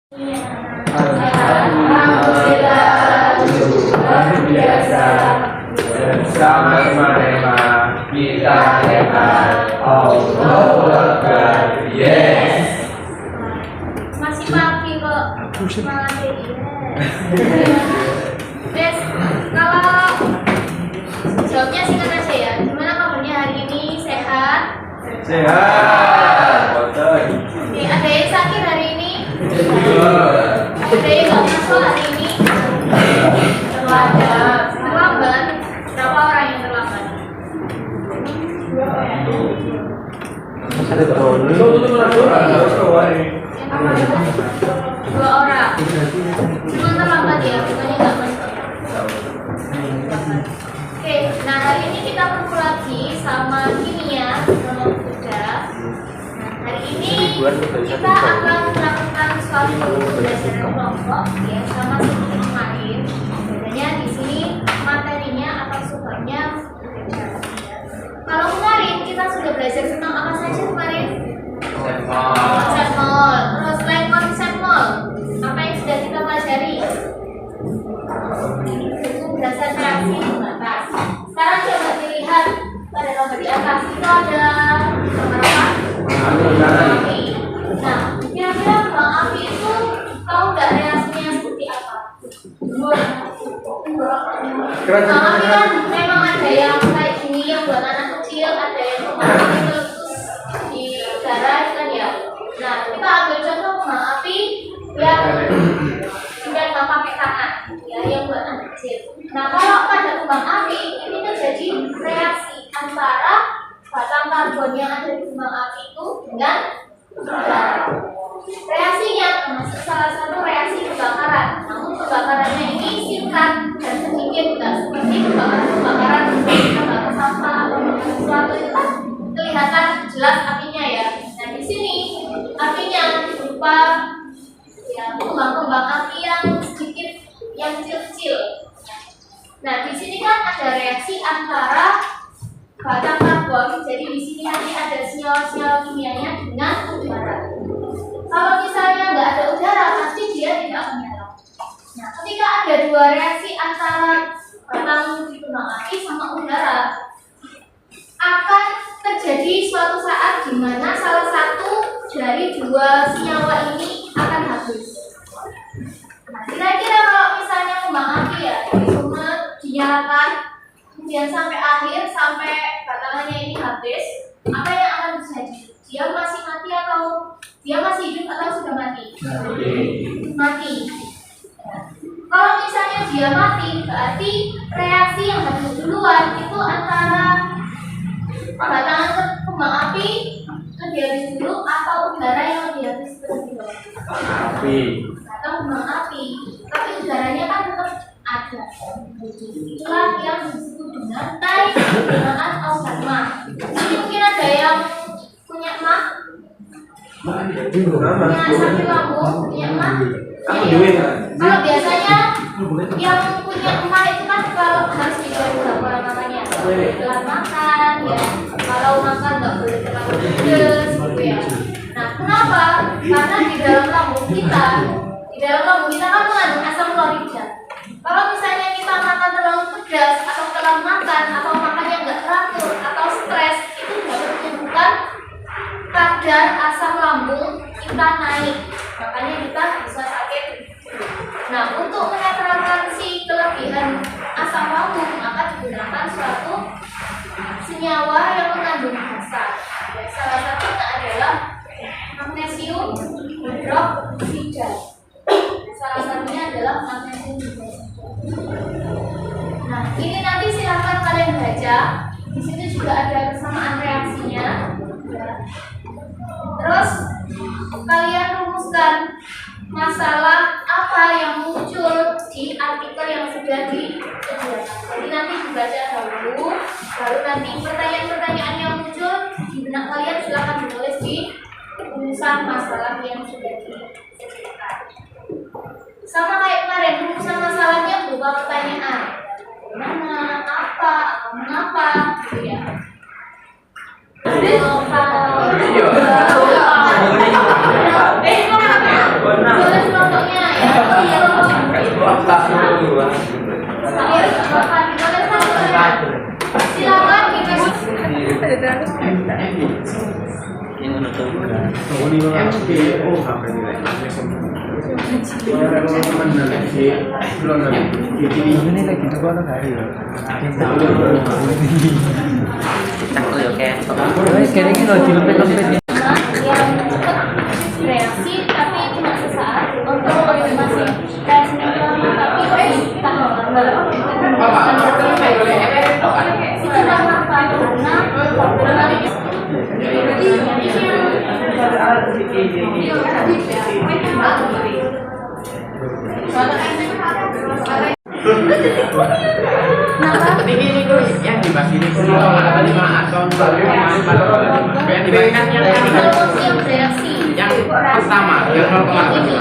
Alhamdulillah, luar biasa. Bersama-sama kita hebat. Allahu Akbar. Yes. Masih pagi kok. Semangatnya Des, kalau jawabnya singkat aja ya. Gimana kabarnya hari ini? Sehat? Sehat. Betul. Oke, ada yang sakit hari ini? Ada yang nggak masuk hari ini? Terlambat. Terlambat? Berapa orang yang terlambat? Ada Dua orang. Cuma terlambat ya, bukannya nggak masuk. Oke, nah hari ini kita kumpul lagi sama kimia nomor 3. Hari ini kita akan melakukan suatu pembelajaran kelompok ya sama seperti kemarin. Bedanya di sini materinya atau sumbernya berbeda. Kalau kemarin kita sudah belajar tentang apa saja kemarin? Konsep mol. Terus selain konsep mol, apa yang sudah kita pelajari? Berdasar reaksi pembatas. Sekarang coba dilihat pada gambar di atas itu ada gambar apa? Api. Nah, kira-kira kembang api itu tahu nggak reaksinya seperti apa? Kembang api kan memang ada yang kayak gini yang buat anak kecil, ada yang meletus di udara kan ya. Nah, kita ambil contoh kembang api yang nggak pakai tangan, ya yang buat anak kecil. Nah, kalau pada kembang api ini terjadi reaksi antara batang karbon yang ada di kembang api itu dengan udara. Reaksinya termasuk salah satu reaksi kebakaran. Namun kebakarannya ini singkat dan sedikit, tidak seperti kebakaran kita bakar sampah atau sesuatu itu kan kelihatan jelas apinya ya. Nah, di sini apinya berupa ya kembang-kembang api yang sedikit, yang kecil-kecil. Nah, di sini kan ada reaksi antara batang karbon, jadi di sini nanti ada senyawa-senyawa kimianya dengan udara. Kalau misalnya nggak ada udara, pasti dia tidak akan nyala. Nah, ketika ada dua reaksi antara batang kembang api sama udara, akan terjadi suatu saat di mana salah satu dari dua senyawa ini akan habis. Nah, kira-kira kalau misalnya kembang api ya dari sumber dinyalakan, kemudian sampai akhir, sampai batangannya ini habis, apa yang akan terjadi? Dia masih mati atau dia masih hidup atau sudah mati? Mati. Kalau misalnya dia mati, berarti reaksi yang habis duluan itu antara batangan kembang api lebih habis dulu atau udara yang lebih habis terlebih dahulu? Api. Atau kembang api, tapi udaranya kan tetap ada. Itulah yang disebut dengan penggunaan osma. Jadi mungkin ada yang punya emak, punya sakit lambung, punya emak. Kalau biasanya yang punya emak itu kan kalau harus dijaga pola makannya, telat makan, ya. Kalau makan nggak boleh terlalu pedas, gitu ya. Nah, kenapa? Karena di dalam lambung kita kan mengandung asam klorida. Kalau misalnya kita makan terlalu pedas atau telat makan atau makannya nggak teratur atau stres, itu dapat menyebabkan kadar asam lambung kita naik, makanya kita bisa sakit. Nah, untuk menetralkan si kelebihan asam lambung, maka digunakan suatu senyawa yang mengandung basa. Salah satunya adalah magnesium hidroksida. Salah satunya adalah magnesium hidroksida. Nah, ini nanti silakan kalian baca. Di situ juga ada kesamaan reaksinya. Terus kalian rumuskan masalah apa yang muncul di artikel yang sudah disediakan. Jadi nanti dibaca dahulu, baru nanti pertanyaan-pertanyaan yang muncul di benak kalian silakan ditulis di rumusan masalah yang sudah disediakan. Sama kayak kemarin, rumusan masalahnya berupa pertanyaan. Mana, apa, atau mengapa, gitu ya. Kalau Ini lagi tuh kalau hari ya. Aku ya kayak. Kayaknya ini lagi lempet-lempet nih. Yang bereaksi tapi cuma sesaat untuk konfirmasi reaksinya lama tapi tahan lama. Itu karena ini yang dibagi ini ada 5 atau 4 yang dibagikan yang bereaksi yang pertama yang 0,8 ini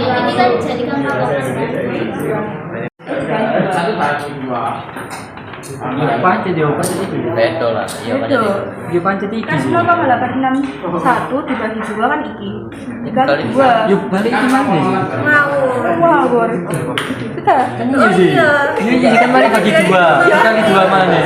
kan dijadikan patokan. satu bagi 2 Pancet dia, pancet itu. Betul lah, iya Itu. Dia pancet iki. Kan 0,861 dibagi 2 kan iki. Dikali 2. Yuk balik gimana sih? Ngawur. Kita. Kan iya sih. Ini kan balik bagi 2. Dikali 2 mana?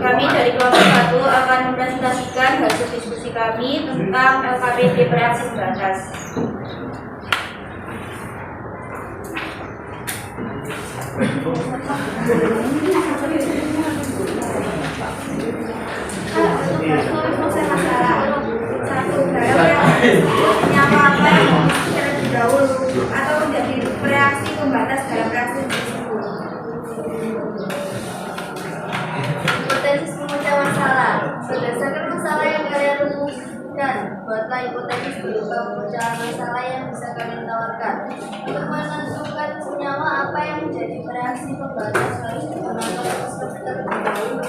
Kami dari kelompok 1 akan mempresentasikan hasil diskusi kami tentang LKPD bereaksi terbatas. Satu, apa terlebih dahulu atau menjadi reaksi pembatas dalam reaksi tersebut. Hipotesis memecah masalah. Berdasarkan masalah yang kalian rumuskan, buatlah hipotesis berupa pemecahan masalah yang bisa kalian tawarkan. Untuk menentukan senyawa apa yang menjadi reaksi pembatas harus menggunakan proses terlebih dahulu.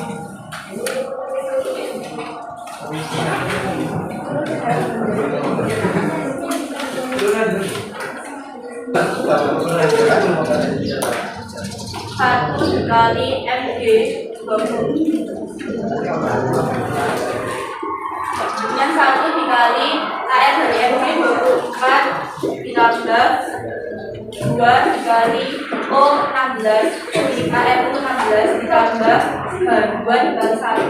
Satu kali MG 20. Yang satu dikali AR dari MG 24 ditambah 2 dikali O 16 dikali AR 16 ditambah 2 dikali 1.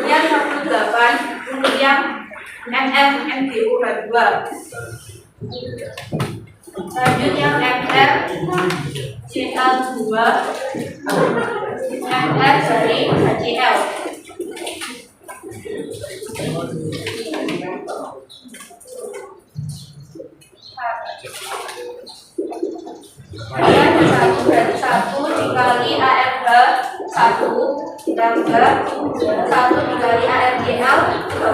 Yang 18 untuk yang MM MGU 2. Lanjut yang MR CL2 MR dari HCl. Satu berarti 1 dikali ARH 1 ditambah 1 dikali ARGL 25.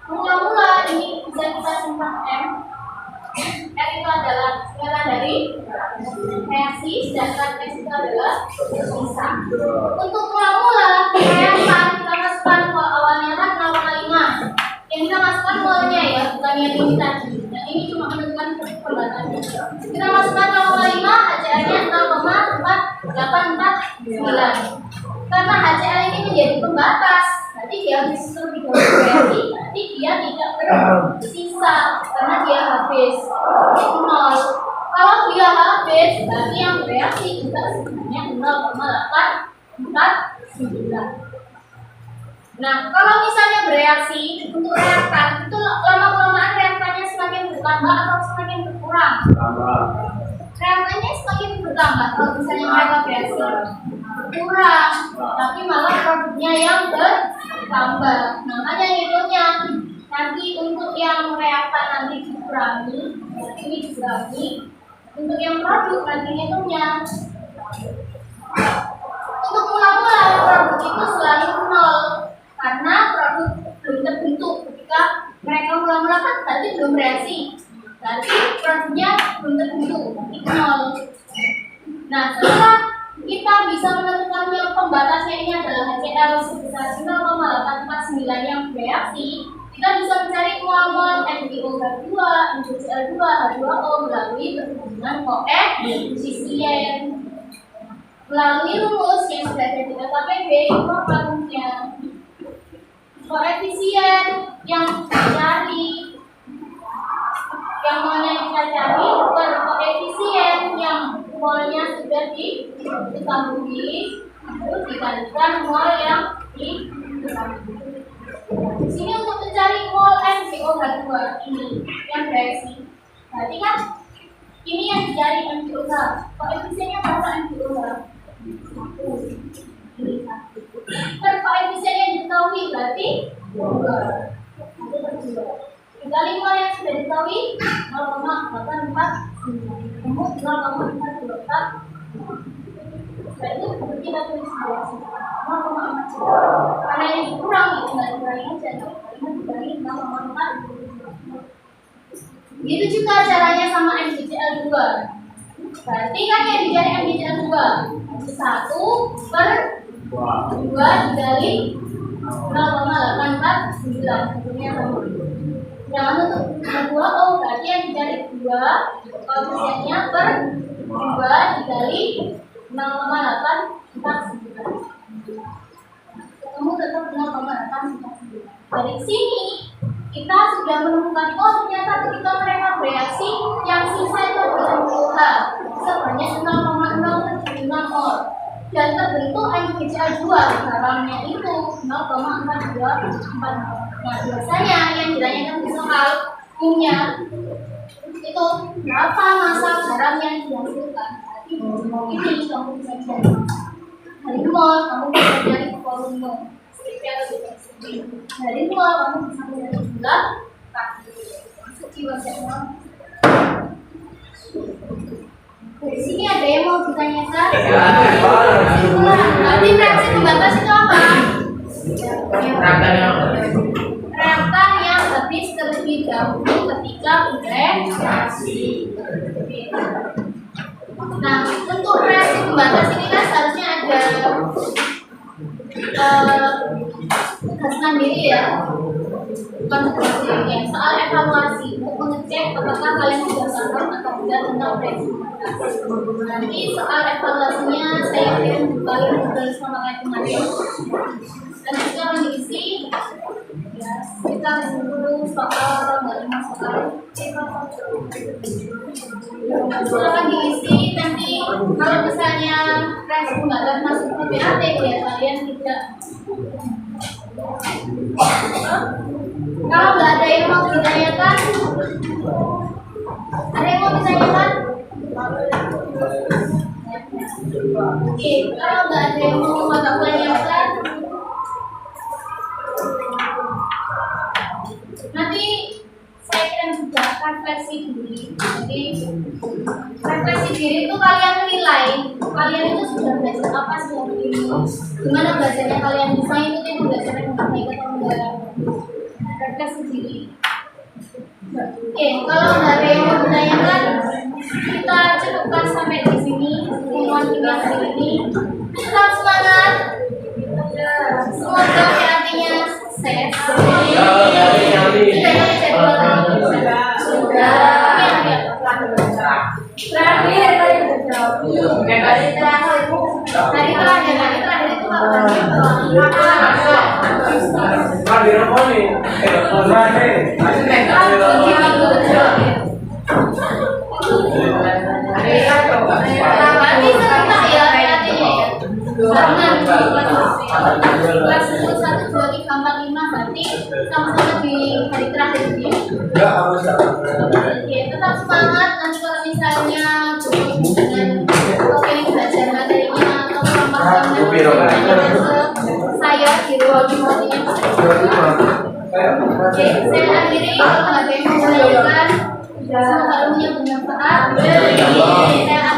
Mula-mula ini bisa kita simpan M. M itu adalah skala dari reaksi, sedangkan S itu adalah sisa. Untuk mula-mula reaksi kita masukkan awalnya kan 0,5. Yang kita masukkan molnya ya, bukan yang ini tadi. Yang ini cuma menentukan pembatasnya. Kita masukkan 0,5, HCl-nya 0,4849. Karena HCl ini menjadi pembatas, berarti dia justru di reaksi, berarti dia tidak bersisa karena dia habis. Itu 0. Kalau dia habis, berarti yang bereaksi kita sebenarnya 0,849. Nah, kalau misalnya bereaksi untuk reaktan, itu lama-kelamaan reaktannya semakin bertambah atau semakin berkurang? Reaktannya semakin bertambah kalau misalnya mereka bereaksi berkurang, tapi malah produknya yang bertambah. Makanya ngitungnya nanti untuk yang reaktan nanti dikurangi, ini dikurangi, Untuk yang produk nanti hitungnya. Untuk mula-mula produk itu selalu nol karena produk belum terbentuk. Ketika mereka mula-mula kan berarti belum bereaksi, berarti produknya belum terbentuk, itu nol. Nah, setelah kita bisa menentukan yang pembatasnya ini adalah HCl sebesar 0,849 yang bereaksi, kita bisa mencari mol-mol NiOH2, NaCl2, H2O melalui perhubungan koefisien. Melalui rumus yang sudah ada di KPB, itu apa rumusnya? Koefisien yang dicari, yang molnya kita cari per koefisien yang molnya sudah ditambui, terus dikalikan mol yang ditambui. Di sini untuk mencari mol NiOH2 ini yang bereaksi, berarti kan ini yang dicari NiOH, koefisiennya berapa NiOH? Per koefisien yang diketahui berarti 2. Dikali mol yang sudah diketahui 0,849, ketemu 0,424. Setelah itu kita tulis 0,4, karena yang kurang itu nggak dikurangi aja, dikurangi 0,4. Begitu juga caranya sama NaCl2. Berarti kan yang dicari NaCl2 1 per 2 dikali 0,849, hasilnya sama. Jangan untuk H2O, berarti yang dicari 2 koefisiennya per 2 dikali 0,849. Ketemu tetap 0,849. Dari sini kita sudah menemukan, oh ternyata ketika mereka bereaksi yang sisa itu adalah NiOH sebanyak 0,075 mol dan terbentuk NaCl2 garamnya itu 0,424 mol. Nah, biasanya yang ditanyakan di soal umumnya itu berapa massa garam yang dihasilkan. Ini kamu bisa cari dari mol, kamu bisa cari volume. Dari mol kamu bisa cari jumlah kaki. Jiwa semua. Dari sini ada yang mau ditanyakan? Nanti reaksi pembatas itu apa? Reaktan yang habis terlebih dahulu ketika bereaksi. Nah, untuk reaksi pembatas ini kan seharusnya ada gas mandiri ya, bukan tugas ya, soal evaluasi untuk mengecek apakah kalian sudah paham atau tidak tentang reaksi pembatas. Nanti soal evaluasinya saya kirim kembali ke sama kayak kemarin. Dan sekarang diisi ya, kita dulu soal dari soal silakan diisi. Nanti kalau misalnya reaksi pembatas masuk ke BAT ya kalian tidak. Kalau nggak ada yang mau ditanyakan, ada yang mau ditanyakan? Oke, kalau nggak ada yang mau mata kuliahkan, nanti saya kirim juga refleksi diri. Jadi refleksi diri itu kalian nilai, kalian itu sudah belajar apa sejauh ini, gimana belajarnya kalian bisa ikutin pembelajaran yang baik atau enggak. Refleksi diri. Oke, kalau nggak ada yang mau ditanyakan, kita cukupkan sampai di sini pertemuan kita hari ini. Tetap semangat. Semoga hatinya sukses. Terakhir kelas 1, 2, 3, 4, 5 berarti sama-sama di hari terakhir ini. Oke, tetap semangat. Nanti kalau misalnya dengan topik belajar materinya atau pemahaman saya di ruang dimulainya. Oke, saya akhiri. Kalau ada yang mau menanyakan Semoga ilmunya bermanfaat. Amin. Saya